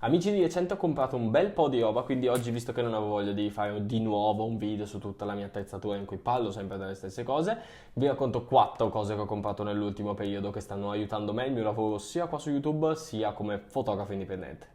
Amici, di recente ho comprato un bel po' di roba, quindi oggi, visto che non avevo voglia di fare di nuovo un video su tutta la mia attrezzatura in cui parlo sempre delle stesse cose, vi racconto 4 cose che ho comprato nell'ultimo periodo che stanno aiutando me, il mio lavoro sia qua su YouTube sia come fotografo indipendente.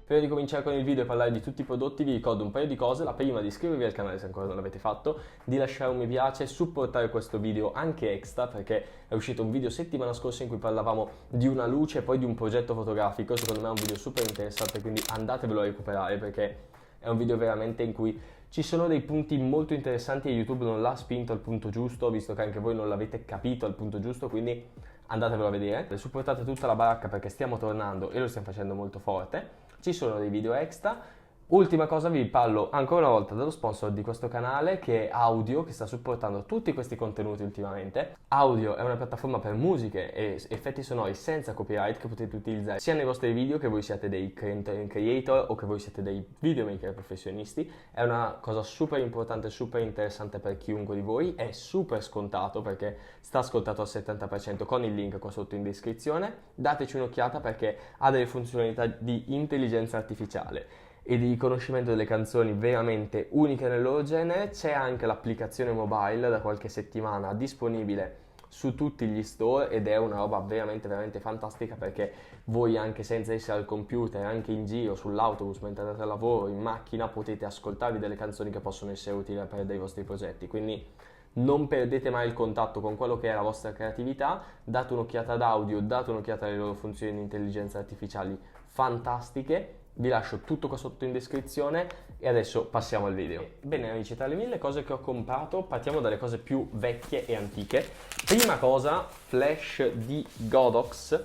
Prima di cominciare con il video e parlare di tutti i prodotti vi ricordo un paio di cose. La prima, di iscrivervi al canale se ancora non l'avete fatto, di lasciare un mi piace, supportare questo video anche extra perché è uscito un video settimana scorsa in cui parlavamo di una luce e poi di un progetto fotografico. Secondo me è un video super interessante, quindi andatevelo a recuperare perché è un video veramente in cui ci sono dei punti molto interessanti e YouTube non l'ha spinto al punto giusto, visto che anche voi non l'avete capito al punto giusto, quindi andatevelo a vedere. Supportate tutta la baracca perché stiamo tornando e lo stiamo facendo molto forte. Ci sono dei video extra. Ultima cosa, vi parlo ancora una volta dello sponsor di questo canale che è Audio, che sta supportando tutti questi contenuti ultimamente. Audio è una piattaforma per musiche e effetti sonori senza copyright che potete utilizzare sia nei vostri video, che voi siate dei content creator o che voi siete dei videomaker professionisti. È una cosa super importante, super interessante per chiunque di voi, è super scontato perché sta scontato al 70% con il link qua sotto in descrizione. Dateci un'occhiata perché ha delle funzionalità di intelligenza artificiale e di riconoscimento delle canzoni veramente uniche nel loro genere. C'è anche l'applicazione mobile da qualche settimana disponibile su tutti gli store ed è una roba veramente veramente fantastica perché voi anche senza essere al computer, anche in giro, sull'autobus, mentre andate al lavoro, in macchina, potete ascoltarvi delle canzoni che possono essere utili per dei vostri progetti. Quindi non perdete mai il contatto con quello che è la vostra creatività, date un'occhiata ad Audio, date un'occhiata alle loro funzioni di intelligenza artificiali fantastiche. Vi lascio tutto qua sotto in descrizione e adesso passiamo al video. Bene amici, tra le 1000 cose che ho comprato partiamo dalle cose più vecchie e antiche. Prima cosa, flash di Godox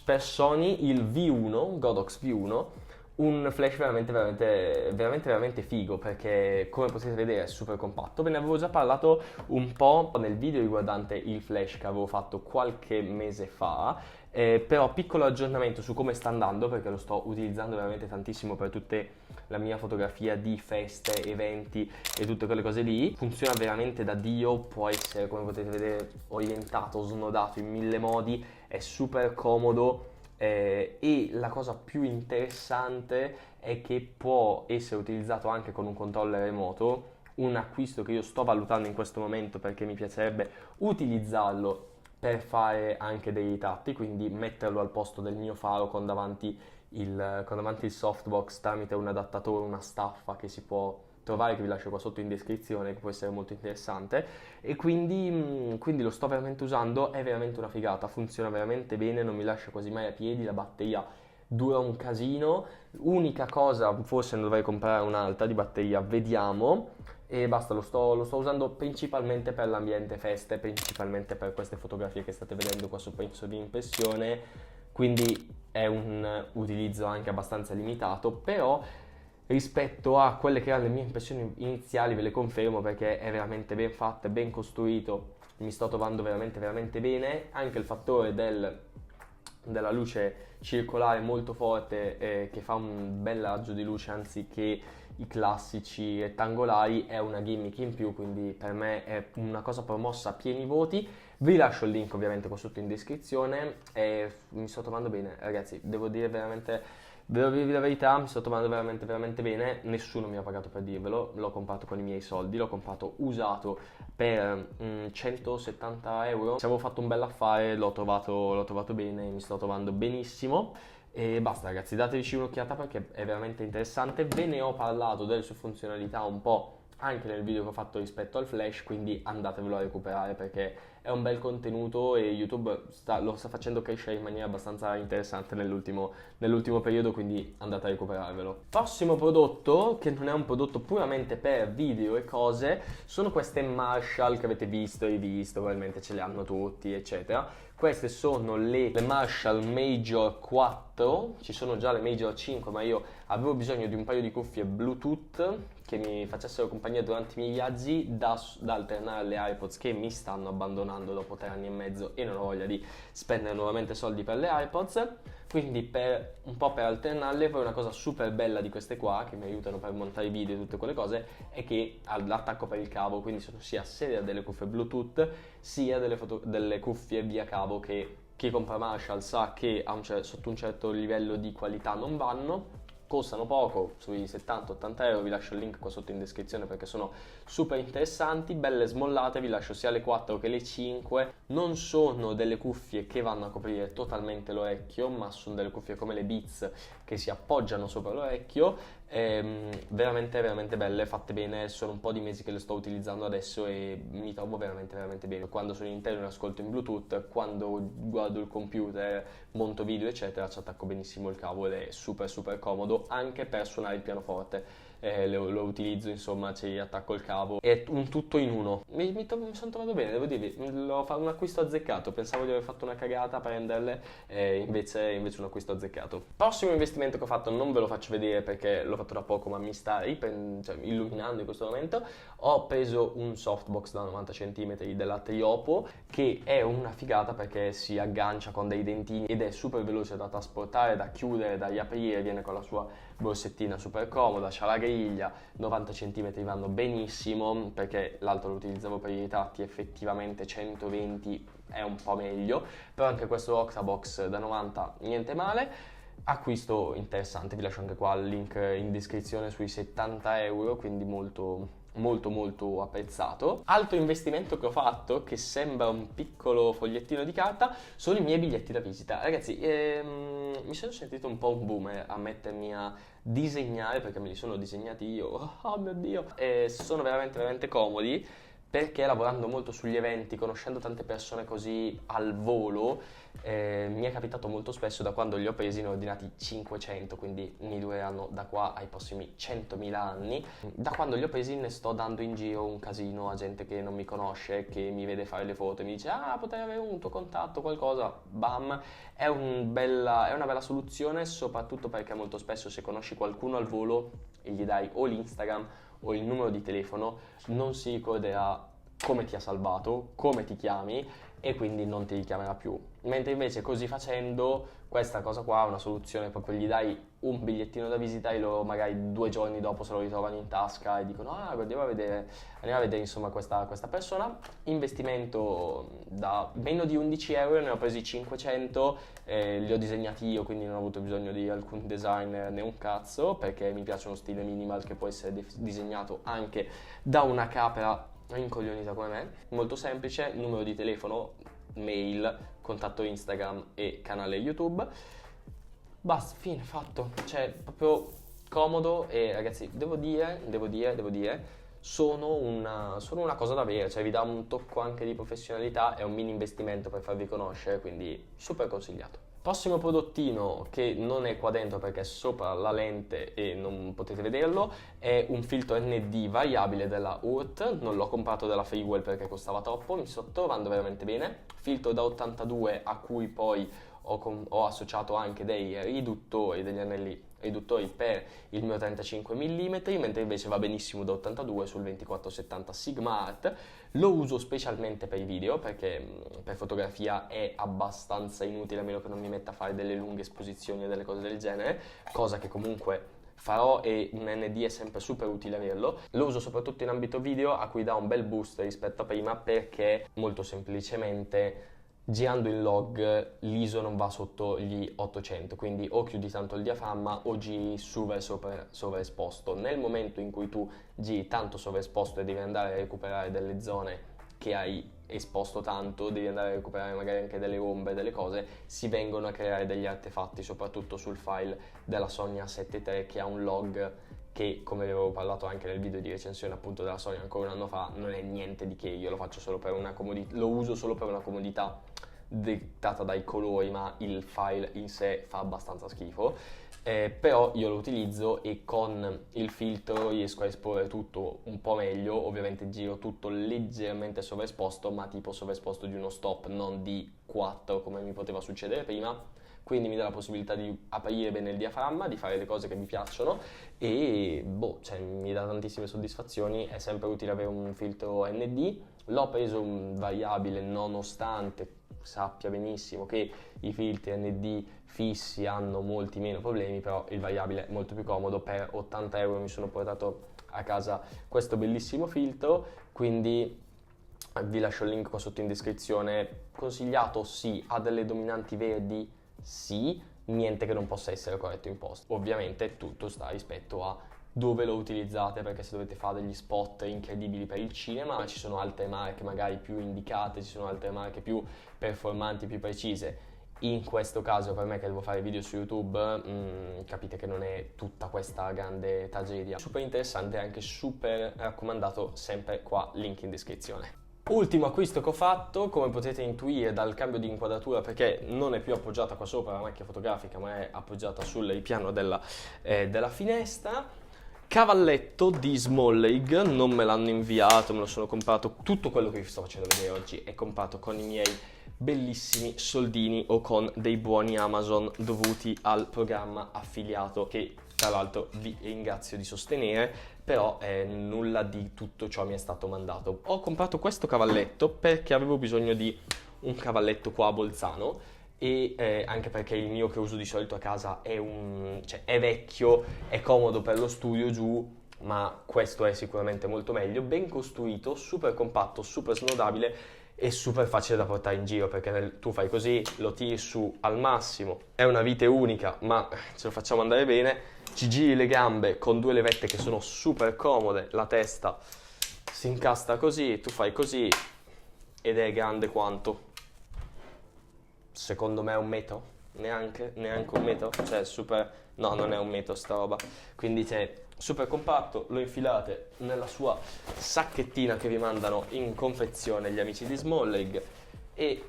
per Sony, il V1, Godox V1, un flash veramente figo perché come potete vedere è super compatto. Ve ne avevo già parlato un po' nel video riguardante il flash che avevo fatto qualche mese fa. Però piccolo aggiornamento su come sta andando perché lo sto utilizzando veramente tantissimo per tutta la mia fotografia di feste, eventi e tutte quelle cose lì. Funziona veramente da Dio, può essere, come potete vedere, orientato, snodato in 1000 modi, è super comodo e la cosa più interessante è che può essere utilizzato anche con un controller remoto, un acquisto che io sto valutando in questo momento perché mi piacerebbe utilizzarlo per fare anche dei ritratti, quindi metterlo al posto del mio faro con davanti il softbox tramite un adattatore, una staffa che si può trovare, che vi lascio qua sotto in descrizione, che può essere molto interessante. E quindi lo sto veramente usando, è veramente una figata, funziona veramente bene, non mi lascia quasi mai a piedi, la batteria dura un casino. Unica cosa, forse ne dovrei comprare un'altra di batteria, vediamo. E basta, lo sto usando principalmente per l'ambiente feste, principalmente per queste fotografie che state vedendo qua sopra in sovrimpressione, quindi è un utilizzo anche abbastanza limitato, però rispetto a quelle che erano le mie impressioni iniziali ve le confermo perché è veramente ben fatto, è ben costruito, mi sto trovando veramente bene. Anche il fattore della luce circolare molto forte che fa un bel raggio di luce anziché i classici rettangolari è una gimmick in più, quindi per me è una cosa promossa a pieni voti. Vi lascio il link ovviamente qua sotto in descrizione e mi sto trovando bene ragazzi, devo dirvi la verità, mi sto trovando veramente bene. Nessuno mi ha pagato per dirvelo, l'ho comprato con i miei soldi, l'ho comprato usato per 170 euro. Se avevo fatto un bel affare l'ho trovato bene, mi sto trovando benissimo. E basta ragazzi, datevi un'occhiata perché è veramente interessante. Ve ne ho parlato delle sue funzionalità un po' anche nel video che ho fatto rispetto al flash, quindi andatevelo a recuperare perché è un bel contenuto e YouTube lo sta facendo crescere in maniera abbastanza interessante nell'ultimo periodo, quindi andate a recuperarvelo. Prossimo prodotto, che non è un prodotto puramente per video e cose, sono queste Marshall che avete visto e rivisto, probabilmente ce le hanno tutti eccetera. Queste sono le Marshall Major 4, ci sono già le Major 5 ma io avevo bisogno di un paio di cuffie Bluetooth che mi facessero compagnia durante i miei viaggi da alternare alle AirPods che mi stanno abbandonando dopo 3 anni e mezzo e non ho voglia di spendere nuovamente soldi per le AirPods. Quindi un po' per alternarle. Poi una cosa super bella di queste qua che mi aiutano per montare i video e tutte quelle cose è che l'attacco per il cavo, quindi sono sia delle cuffie Bluetooth sia delle cuffie via cavo che chi compra Marshall sa che sotto un certo livello di qualità non vanno. Costano poco, sui 70-80 euro, vi lascio il link qua sotto in descrizione perché sono super interessanti, belle smollate, vi lascio sia le 4 che le 5, non sono delle cuffie che vanno a coprire totalmente l'orecchio, ma sono delle cuffie come le Beats che si appoggiano sopra l'orecchio, veramente veramente belle, fatte bene, sono un po' di mesi che le sto utilizzando adesso e mi trovo veramente veramente bene. Quando sono in interno ascolto in Bluetooth, quando guardo il computer, monto video eccetera, ci attacco benissimo il cavo ed è super super comodo anche per suonare il pianoforte. Lo utilizzo, insomma, ci attacco il cavo, è un tutto in uno. Mi sono trovato bene, devo dirvi, l'ho fatto un acquisto azzeccato, pensavo di aver fatto una cagata a prenderle, invece un acquisto azzeccato. Prossimo investimento che ho fatto, non ve lo faccio vedere perché l'ho fatto da poco, ma mi sta illuminando in questo momento. Ho preso un softbox da 90 cm della Triopo, che è una figata perché si aggancia con dei dentini ed è super veloce da trasportare, da chiudere, da riaprire, viene con la sua borsettina super comoda, c'ha la griglia, 90 cm vanno benissimo perché l'altro lo utilizzavo per i ritratti, effettivamente 120 è un po' meglio, però anche questo Octabox da 90 niente male. Acquisto interessante, vi lascio anche qua il link in descrizione, sui 70 euro, quindi molto molto apprezzato. Altro investimento che ho fatto, che sembra un piccolo fogliettino di carta, sono i miei biglietti da visita. Ragazzi, mi sono sentito un po' un boomer a mettermi a disegnare, perché me li sono disegnati io, oh mio Dio, e sono veramente veramente comodi, perché lavorando molto sugli eventi, conoscendo tante persone così al volo, mi è capitato molto spesso, da quando li ho presi ne ho ordinati 500, quindi mi dureranno da qua ai prossimi 100.000 anni. Da quando li ho presi ne sto dando in giro un casino a gente che non mi conosce, che mi vede fare le foto e mi dice potrei avere un tuo contatto, qualcosa, bam. È una bella soluzione, soprattutto perché molto spesso se conosci qualcuno al volo e gli dai o l'Instagram o il numero di telefono, non si ricorderà come ti ha salvato, come ti chiami e quindi non ti richiamerà più. Mentre invece così facendo, questa cosa qua è una soluzione, proprio gli dai un bigliettino da visita e loro magari 2 giorni dopo se lo ritrovano in tasca e dicono andiamo a vedere insomma questa persona. Investimento da meno di 11 euro, ne ho presi 500, li ho disegnati io, quindi non ho avuto bisogno di alcun designer né un cazzo, perché mi piace uno stile minimal che può essere disegnato anche da una capra incoglionita come me. Molto semplice, numero di telefono, mail, contatto Instagram e canale YouTube. Basta, fine, fatto. Cioè, proprio comodo e ragazzi, devo dire, sono una cosa da avere, cioè vi dà un tocco anche di professionalità, è un mini investimento per farvi conoscere, quindi super consigliato. Prossimo prodottino, che non è qua dentro perché è sopra la lente e non potete vederlo, è un filtro ND variabile della URT. Non l'ho comprato dalla Freewell perché costava troppo, mi sto trovando veramente bene. Filtro da 82 a cui poi ho associato anche dei riduttori, degli anelli riduttori per il mio 35 mm, mentre invece va benissimo da 82 sul 2470 Sigma Art. Lo uso specialmente per i video perché per fotografia è abbastanza inutile, a meno che non mi metta a fare delle lunghe esposizioni o delle cose del genere, cosa che comunque farò, e un ND è sempre super utile averlo. Lo uso soprattutto in ambito video, a cui dà un bel boost rispetto a prima, perché molto semplicemente girando il log l'ISO non va sotto gli 800, quindi o chiudi tanto il diaframma o giri sovraesposto. Nel momento in cui tu giri tanto sovraesposto e devi andare a recuperare delle zone che hai esposto tanto, devi andare a recuperare magari anche delle ombre, delle cose, si vengono a creare degli artefatti, soprattutto sul file della Sony A7 III, che ha un log che, come avevo parlato anche nel video di recensione appunto della Sony ancora un anno fa, non è niente di che. Io lo faccio solo per una comodità, lo uso solo per una comodità dettata dai colori, ma il file in sé fa abbastanza schifo, però io lo utilizzo e con il filtro riesco a esporre tutto un po' meglio. Ovviamente giro tutto leggermente sovraesposto, ma tipo sovraesposto di uno stop, non di 4 come mi poteva succedere prima, quindi mi dà la possibilità di aprire bene il diaframma, di fare le cose che mi piacciono e cioè, mi dà tantissime soddisfazioni. È sempre utile avere un filtro ND. L'ho preso un variabile, nonostante sappia benissimo che i filtri ND fissi hanno molti meno problemi, però il variabile è molto più comodo. Per 80 euro mi sono portato a casa questo bellissimo filtro, quindi vi lascio il link qua sotto in descrizione. Consigliato sì, ha delle dominanti verdi sì, niente che non possa essere corretto in post. Ovviamente tutto sta rispetto a dove lo utilizzate, perché se dovete fare degli spot incredibili per il cinema ci sono altre marche magari più indicate, ci sono altre marche più performanti, più precise. In questo caso per me che devo fare video su YouTube, capite che non è tutta questa grande tragedia. Super interessante e anche super raccomandato, sempre qua, link in descrizione. Ultimo acquisto che ho fatto, come potete intuire dal cambio di inquadratura, perché non è più appoggiata qua sopra la macchina fotografica ma è appoggiata sul ripiano della finestra. Cavalletto di Small Leg, non me l'hanno inviato, me lo sono comprato. Tutto quello che vi sto facendo vedere oggi è comprato con i miei bellissimi soldini o con dei buoni Amazon dovuti al programma affiliato che tra l'altro vi ringrazio di sostenere, però nulla di tutto ciò mi è stato mandato. Ho comprato questo cavalletto perché avevo bisogno di un cavalletto qua a Bolzano e anche perché il mio che uso di solito a casa è è vecchio, è comodo per lo studio giù, ma questo è sicuramente molto meglio, ben costruito, super compatto, super snodabile e super facile da portare in giro, perché tu fai così, lo tiri su al massimo, è una vite unica ma ce lo facciamo andare bene, ci giri le gambe con due levette che sono super comode, la testa si incastra così, tu fai così ed è grande quanto? Secondo me è 1 metro, neanche 1 metro, cioè super, no non è 1 metro sta roba, quindi c'è super compatto, lo infilate nella sua sacchettina che vi mandano in confezione gli amici di Small Leg e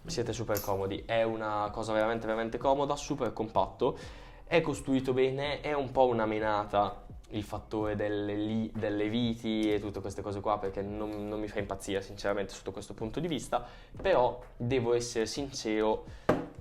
siete super comodi, è una cosa veramente veramente comoda, super compatto, è costruito bene, è un po' una menata il fattore delle viti e tutte queste cose qua perché non mi fa impazzire sinceramente sotto questo punto di vista, però devo essere sincero,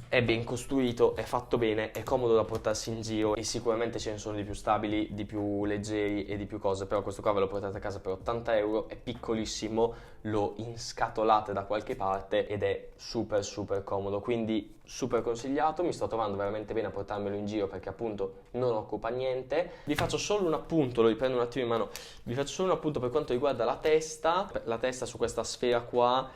è ben costruito, è fatto bene, è comodo da portarsi in giro e sicuramente ce ne sono di più stabili, di più leggeri e di più cose, però questo qua ve lo portate a casa per 80 euro, è piccolissimo, lo inscatolate da qualche parte ed è super super comodo, quindi super consigliato, mi sto trovando veramente bene a portarmelo in giro perché appunto non occupa niente. Vi faccio solo un appunto, lo riprendo un attimo in mano, vi faccio solo un appunto per quanto riguarda la testa su questa sfera qua,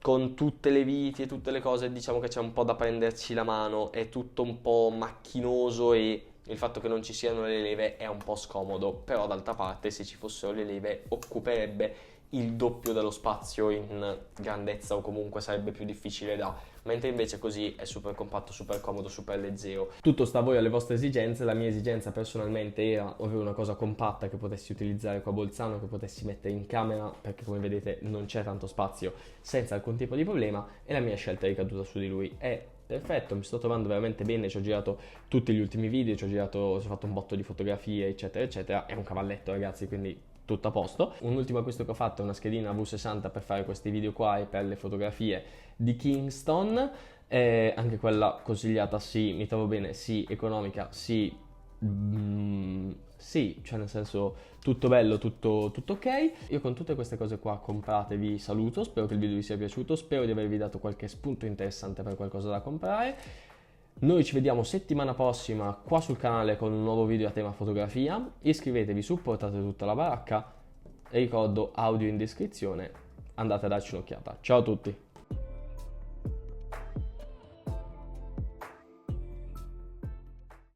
con tutte le viti e tutte le cose, diciamo che c'è un po' da prenderci la mano, è tutto un po' macchinoso e il fatto che non ci siano le leve è un po' scomodo, però d'altra parte se ci fossero le leve occuperebbe il doppio dello spazio in grandezza o comunque sarebbe più difficile mentre invece così è super compatto, super comodo, super leggero. Tutto sta a voi, alle vostre esigenze. La mia esigenza personalmente era avere una cosa compatta che potessi utilizzare qua a Bolzano, che potessi mettere in camera perché come vedete non c'è tanto spazio senza alcun tipo di problema e la mia scelta è ricaduta su di lui. È perfetto, mi sto trovando veramente bene, ci ho girato tutti gli ultimi video, ci ho fatto un botto di fotografie eccetera eccetera, è un cavalletto ragazzi, quindi tutto a posto. Un ultimo acquisto che ho fatto è una schedina V60 per fare questi video qua e per le fotografie di Kingston, anche quella consigliata sì, mi trovo bene, sì, economica, sì, sì, cioè nel senso tutto bello, tutto ok. Io con tutte queste cose qua comprate vi saluto, spero che il video vi sia piaciuto, spero di avervi dato qualche spunto interessante per qualcosa da comprare. Noi ci vediamo settimana prossima qua sul canale con un nuovo video a tema fotografia. Iscrivetevi, supportate tutta la baracca e ricordo audio in descrizione, andate a darci un'occhiata. Ciao a tutti!